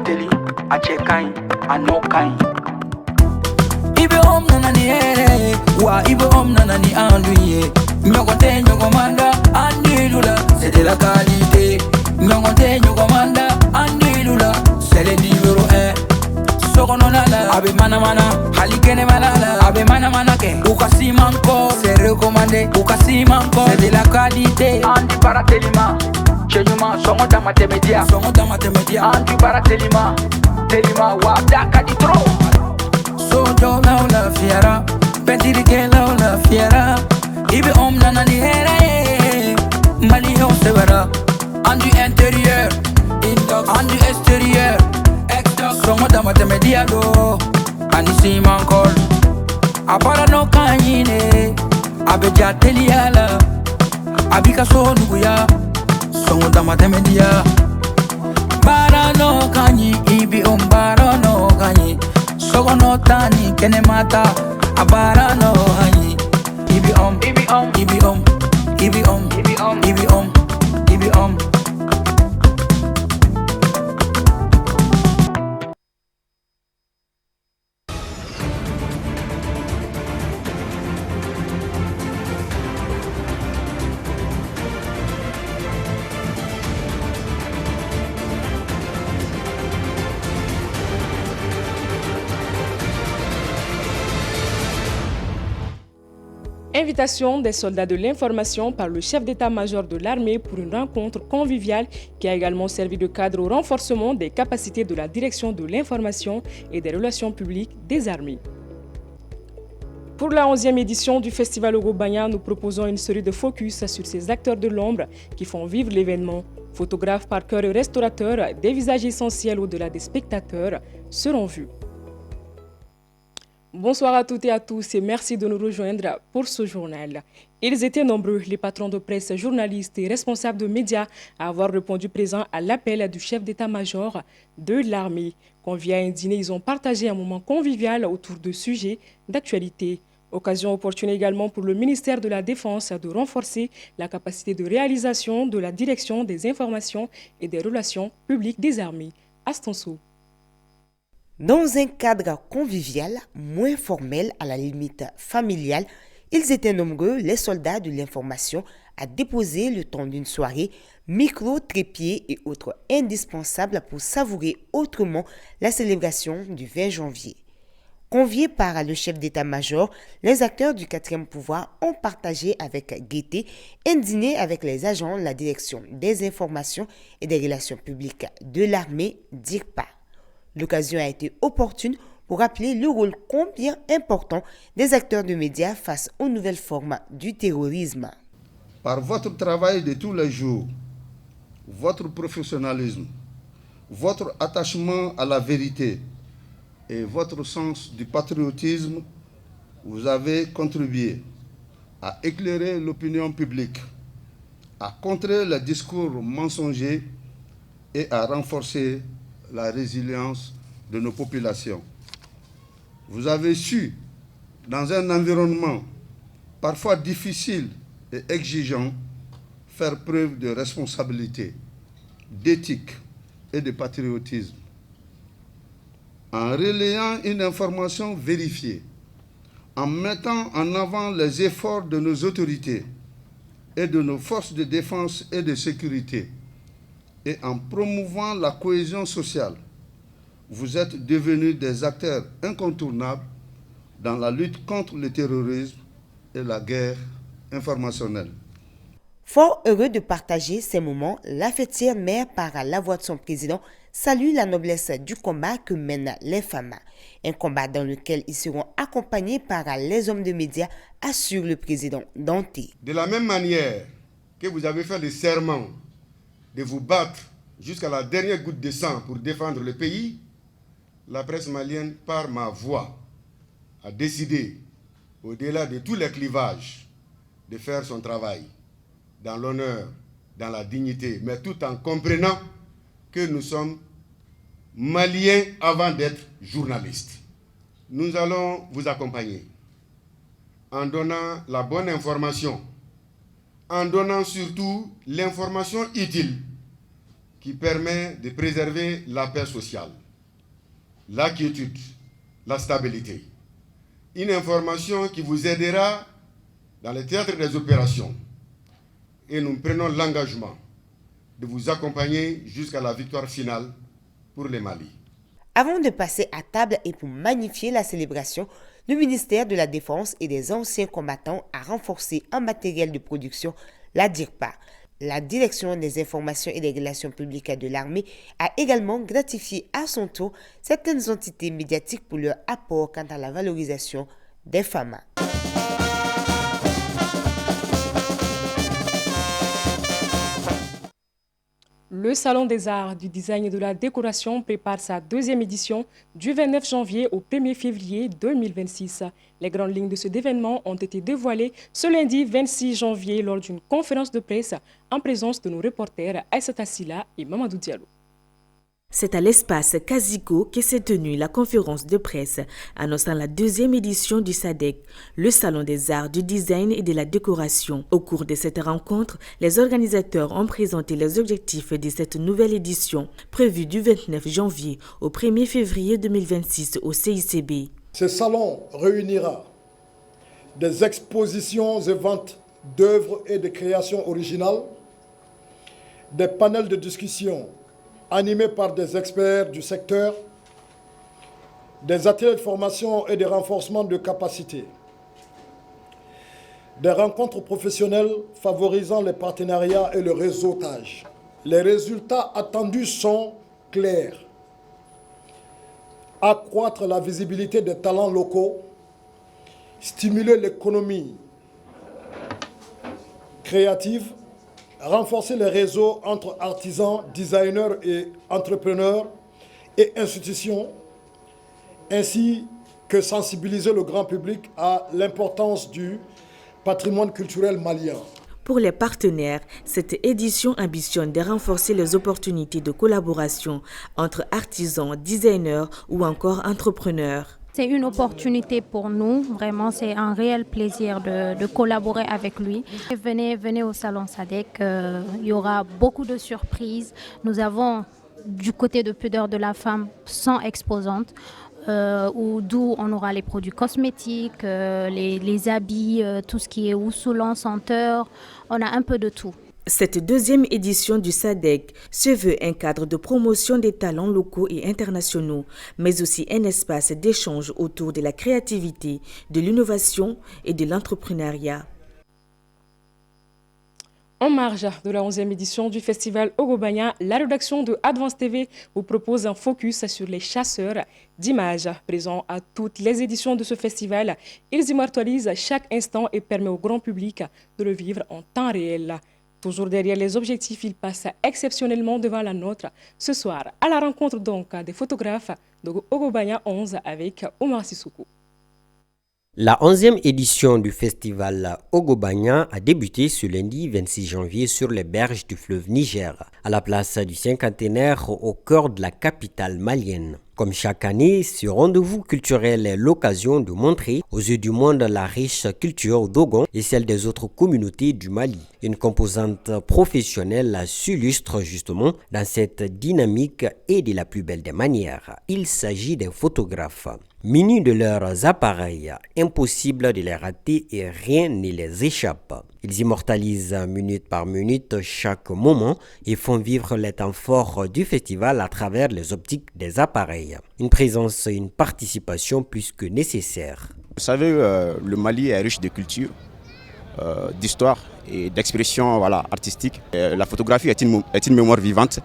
barateli, a chekai, a no kai. Ibe om nanani ere, wa ibe om nanani anduye. Nyokote nyokomanda, andilula, c'est de la qualité. Nyokote nyokomanda, andilula, c'est le numéro 1. Sokononala, abe mana mana, halikene malala, abe mana mana ke. Ukasi manko, c'est recommandé. Ukasi manko, c'est de la qualité. Andi baratelima, chenyuma, songo damate media. Songo damate media. Andi baratelima, telima, wadaka di tro. Sojo la fiera, pendirike la fiera. Ibe om nanani here, mali on severa. Andu intérieur, andu extérieur. Songo damate media do, anisi mankol. Abara no kanyine, abeja teliala. Abika so nuguya, songo damate media. Bara no kanyi, ibi bara no kanyi. Sogo no tani kene mata, abara no hanyi. Ibi om, ibi om, ibi om, ibi om, ibi om, ibi om, ibi om. Invitation des soldats de l'information par le chef d'état-major de l'armée pour une rencontre conviviale qui a également servi de cadre au renforcement des capacités de la direction de l'information et des relations publiques des armées. Pour la 11e édition du Festival Ogobanya, nous proposons une série de focus sur ces acteurs de l'ombre qui font vivre l'événement. Photographes, parkeurs et restaurateurs, des visages essentiels au-delà des spectateurs seront vus. Bonsoir à toutes et à tous et merci de nous rejoindre pour ce journal. Ils étaient nombreux, les patrons de presse, journalistes et responsables de médias, à avoir répondu présent à l'appel du chef d'état-major de l'armée. Conviés à un dîner, ils ont partagé un moment convivial autour de sujets d'actualité. Occasion opportune également pour le ministère de la Défense de renforcer la capacité de réalisation de la direction des informations et des relations publiques des armées. Astanso. Dans un cadre convivial, moins formel à la limite familiale, ils étaient nombreux, les soldats de l'information, à déposer le temps d'une soirée, micro, trépied et autres indispensables pour savourer autrement la célébration du 20 janvier. Conviés par le chef d'état-major, les acteurs du 4e pouvoir ont partagé avec gaieté un dîner avec les agents de la direction des informations et des relations publiques de l'armée DIRPA. L'occasion a été opportune pour rappeler le rôle combien important des acteurs de médias face aux nouvelles formes du terrorisme. Par votre travail de tous les jours, votre professionnalisme, votre attachement à la vérité et votre sens du patriotisme, vous avez contribué à éclairer l'opinion publique, à contrer les discours mensongers et à renforcer la résilience de nos populations. Vous avez su, dans un environnement parfois difficile et exigeant, faire preuve de responsabilité, d'éthique et de patriotisme. En relayant une information vérifiée, en mettant en avant les efforts de nos autorités et de nos forces de défense et de sécurité, et en promouvant la cohésion sociale, vous êtes devenus des acteurs incontournables dans la lutte contre le terrorisme et la guerre informationnelle. Fort heureux de partager ces moments, la fêtière mère, par la voix de son président, salue la noblesse du combat que mènent les femmes. Un combat dans lequel ils seront accompagnés par les hommes de médias, assure le président Dante. De la même manière que vous avez fait le serment de vous battre jusqu'à la dernière goutte de sang pour défendre le pays, la presse malienne, par ma voix, a décidé, au-delà de tous les clivages, de faire son travail dans l'honneur, dans la dignité, mais tout en comprenant que nous sommes Maliens avant d'être journalistes. Nous allons vous accompagner en donnant la bonne information, en donnant surtout l'information utile qui permet de préserver la paix sociale, la quiétude, la stabilité. Une information qui vous aidera dans le théâtre des opérations. Et nous prenons l'engagement de vous accompagner jusqu'à la victoire finale pour le Mali. Avant de passer à table et pour magnifier la célébration, le ministère de la Défense et des anciens combattants a renforcé en matériel de production la DIRPA. La Direction des informations et des relations publiques de l'armée a également gratifié à son tour certaines entités médiatiques pour leur apport quant à la valorisation des femmes. Le Salon des Arts, du Design et de la Décoration prépare sa deuxième édition du 29 janvier au 1er février 2026. Les grandes lignes de cet événement ont été dévoilées ce lundi 26 janvier lors d'une conférence de presse en présence de nos reporters Aïssata Silla et Mamadou Diallo. C'est à l'espace Kaziko que s'est tenue la conférence de presse annonçant la deuxième édition du SADEC, le Salon des Arts, du Design et de la Décoration. Au cours de cette rencontre, les organisateurs ont présenté les objectifs de cette nouvelle édition, prévue du 29 janvier au 1er février 2026 au CICB. Ce salon réunira des expositions et ventes d'œuvres et de créations originales, des panels de discussion animés par des experts du secteur, des ateliers de formation et de renforcement de capacités, des rencontres professionnelles favorisant les partenariats et le réseautage. Les résultats attendus sont clairs. Accroître la visibilité des talents locaux, stimuler l'économie créative, renforcer les réseaux entre artisans, designers et entrepreneurs et institutions, ainsi que sensibiliser le grand public à l'importance du patrimoine culturel malien. Pour les partenaires, cette édition ambitionne de renforcer les opportunités de collaboration entre artisans, designers ou encore entrepreneurs. C'est une opportunité pour nous, vraiment c'est un réel plaisir de collaborer avec lui. Venez au Salon SADEC, il y aura beaucoup de surprises. Nous avons du côté de Pudeur de la femme 100 exposantes, d'où on aura les produits cosmétiques, les habits, tout ce qui est ousoulant, senteur, on a un peu de tout. Cette deuxième édition du SADEC se veut un cadre de promotion des talents locaux et internationaux, mais aussi un espace d'échange autour de la créativité, de l'innovation et de l'entrepreneuriat. En marge de la 11e édition du festival Ogobanya, la rédaction de Advance TV vous propose un focus sur les chasseurs d'images. Présents à toutes les éditions de ce festival, ils immortalisent chaque instant et permettent au grand public de le vivre en temps réel. Toujours derrière les objectifs, il passe exceptionnellement devant la nôtre. Ce soir, à la rencontre donc des photographes de Ogobanya 11 avec Omar Sissoko. La 11e édition du festival Ogobanya a débuté ce lundi 26 janvier sur les berges du fleuve Niger, à la place du cinquantenaire au cœur de la capitale malienne. Comme chaque année, ce rendez-vous culturel est l'occasion de montrer aux yeux du monde la riche culture d'Ogon et celle des autres communautés du Mali. Une composante professionnelle s'illustre justement dans cette dynamique et de la plus belle des manières. Il s'agit des photographes. Munis de leurs appareils, impossible de les rater et rien ne les échappe. Ils immortalisent minute par minute chaque moment et font vivre les temps forts du festival à travers les optiques des appareils. Une présence et une participation plus que nécessaire. Vous savez, le Mali est riche de culture, d'histoire et d'expression artistique. La photographie est une mémoire vivante.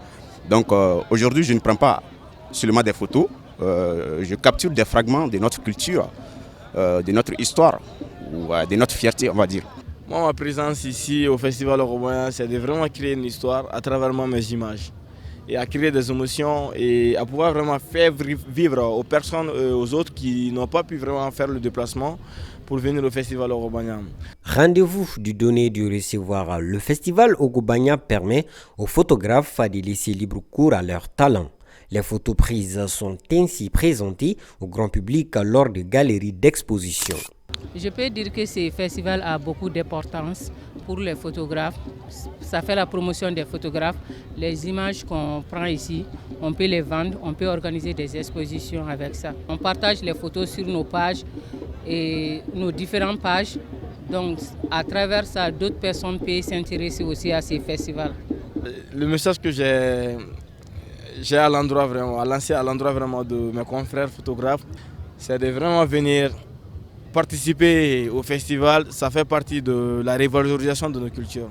Donc aujourd'hui, je ne prends pas seulement des photos, je capture des fragments de notre culture, de notre histoire, ou de notre fierté, on va dire. Moi, ma présence ici au Festival Ogobanya, c'est de vraiment créer une histoire à travers mes images. Et à créer des émotions et à pouvoir vraiment faire vivre aux personnes, aux autres qui n'ont pas pu vraiment faire le déplacement pour venir au Festival Ogobanya. Rendez-vous du donner et du recevoir. Le Festival Ogobanya permet aux photographes de laisser libre cours à leur talent. Les photos prises sont ainsi présentées au grand public lors de galeries d'exposition. Je peux dire que ce festival a beaucoup d'importance pour les photographes. Ça fait la promotion des photographes. Les images qu'on prend ici, on peut les vendre, on peut organiser des expositions avec ça. On partage les photos sur nos pages et nos différentes pages. Donc à travers ça, d'autres personnes peuvent s'intéresser aussi à ces festivals. Le message que j'ai à l'endroit vraiment, à lancer à l'endroit vraiment de mes confrères photographes, c'est de vraiment venir participer au festival. Ça fait partie de la revalorisation de nos cultures.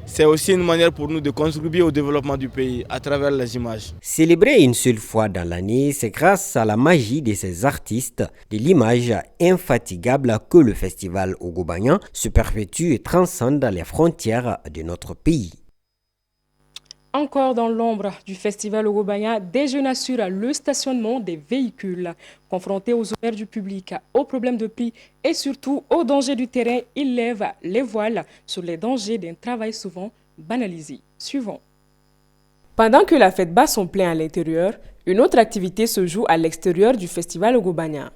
C'est aussi une manière pour nous de contribuer au développement du pays à travers les images. Célébrer une seule fois dans l'année, c'est grâce à la magie de ces artistes, de l'image infatigable que le festival Ogobanya se perpétue et transcende les frontières de notre pays. Encore dans l'ombre du festival Ogobanya, des jeunes assurent le stationnement des véhicules. Confrontés aux horaires du public, aux problèmes de prix et surtout aux dangers du terrain, ils lèvent les voiles sur les dangers d'un travail souvent banalisé. Suivant. Pendant que la fête bat son plein à l'intérieur, une autre activité se joue à l'extérieur du festival Ogobanya.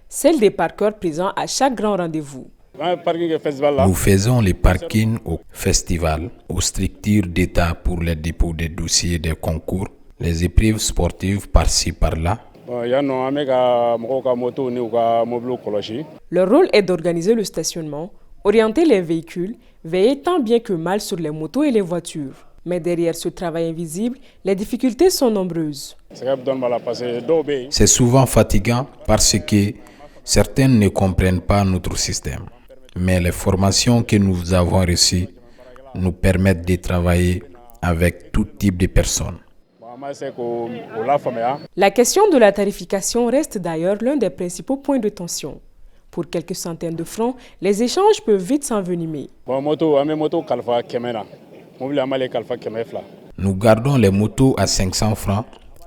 Celle des parkeurs présents à chaque grand rendez-vous. Nous faisons les parkings au festival, aux structures d'État pour les dépôts des dossiers des concours, les épreuves sportives par-ci par-là. Leur rôle est d'organiser le stationnement, orienter les véhicules, veiller tant bien que mal sur les motos et les voitures. Mais derrière ce travail invisible, les difficultés sont nombreuses. C'est souvent fatigant parce que certains ne comprennent pas notre système. Mais les formations que nous avons reçues nous permettent de travailler avec tout type de personnes. La question de la tarification reste d'ailleurs l'un des principaux points de tension. Pour quelques centaines de francs, les échanges peuvent vite s'envenimer. Nous gardons les motos à 500 francs,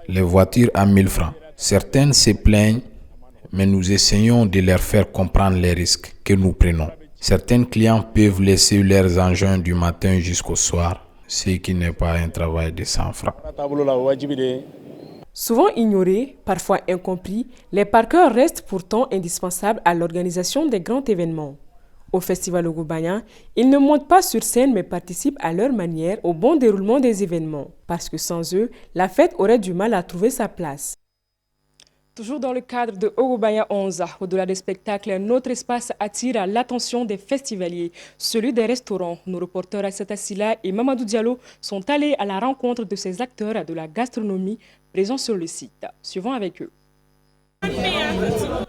les voitures à 1000 francs. Certaines se plaignent, mais nous essayons de leur faire comprendre les risques que nous prenons. Certains clients peuvent laisser leurs engins du matin jusqu'au soir, ce qui n'est pas un travail de 100 francs. Souvent ignorés, parfois incompris, les parkeurs restent pourtant indispensables à l'organisation des grands événements. Au festival Ogobanya, ils ne montent pas sur scène mais participent à leur manière au bon déroulement des événements. Parce que sans eux, la fête aurait du mal à trouver sa place. Toujours dans le cadre de Ogobanya 11, au-delà des spectacles, notre espace attire l'attention des festivaliers, celui des restaurants. Nos reporters Assata Silla et Mamadou Diallo sont allés à la rencontre de ces acteurs de la gastronomie présents sur le site. Suivons avec eux.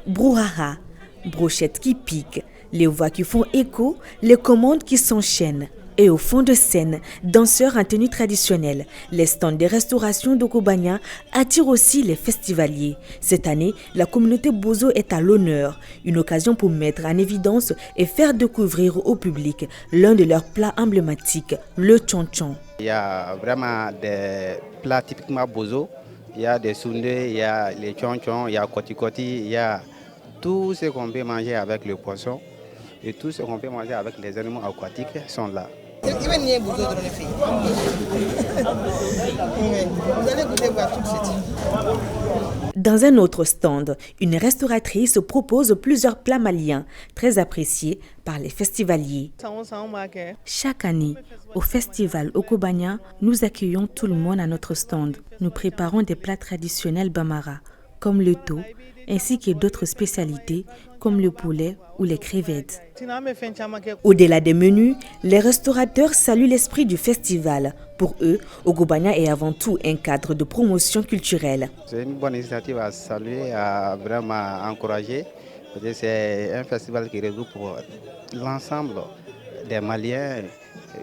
Brouhaha, brochettes qui piquent, les voix qui font écho, les commandes qui s'enchaînent. Et au fond de scène, danseurs en tenue traditionnelle, les stands de restauration d'Ogobanya attirent aussi les festivaliers. Cette année, la communauté Bozo est à l'honneur, une occasion pour mettre en évidence et faire découvrir au public l'un de leurs plats emblématiques, le tchon-tchon. Il y a vraiment des plats typiquement Bozo, il y a des soundés, il y a les tchon-tchon, il y a koti-koti, il y a tout ce qu'on peut manger avec le poisson et tout ce qu'on peut manger avec les animaux aquatiques sont là. Vous allez goûter voir tout de suite. Dans un autre stand, une restauratrice propose plusieurs plats maliens, très appréciés par les festivaliers. Chaque année, au festival Ogobanya, nous accueillons tout le monde à notre stand. Nous préparons des plats traditionnels bambara, comme le thon, ainsi que d'autres spécialités comme le poulet ou les crevettes. Au-delà des menus, les restaurateurs saluent l'esprit du festival. Pour eux, Ogobanya est avant tout un cadre de promotion culturelle. C'est une bonne initiative à saluer, à vraiment encourager. C'est un festival qui regroupe l'ensemble des Maliens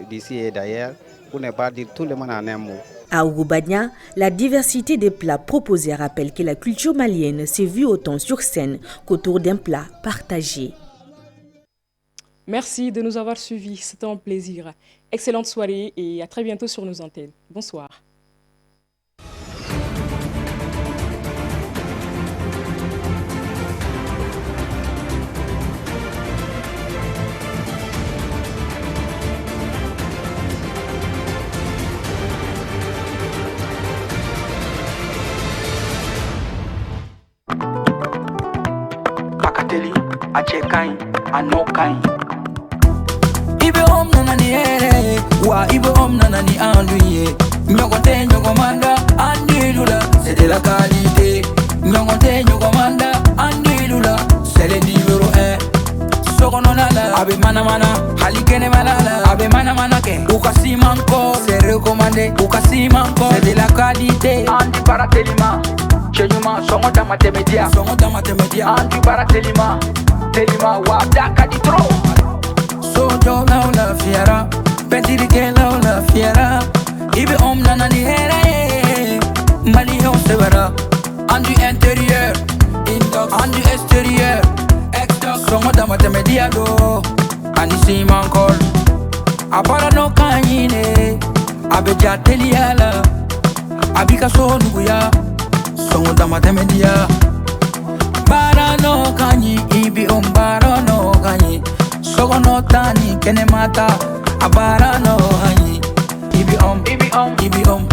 d'ici et d'ailleurs, pour ne pas dire tout le monde en un mot. À Ogobanya, la diversité des plats proposés rappelle que la culture malienne s'est vue autant sur scène qu'autour d'un plat partagé. Merci de nous avoir suivis, c'était un plaisir. Excellente soirée et à très bientôt sur nos antennes. Bonsoir. ache kain ano kain ibe om nana ni ere wa ibe om nana ni anduye nyokote nyokomanda andilula c'est de la qualité nyokote nyokomanda andilula c'est le numéro 1 sokononala abe mana mana halikene malala abe mana mana ke ukasimanko c'est recommandé ukasimanko c'est de la qualité andi baratelima chenyuma songo damatemedia andi baratelima telima wa daka di tro sojo la fiera pentiri ke la fiera ibe om nana ni here mali ho severa andu intérieur indox andu extérieur exdox songo damatemedia do ani simankol apara no kanyine abeja teliala abika so nuguya songo damatemedia bara no kanyi ibi ombara no kanyi sogo no tani kene mata abara no kanyi ibi om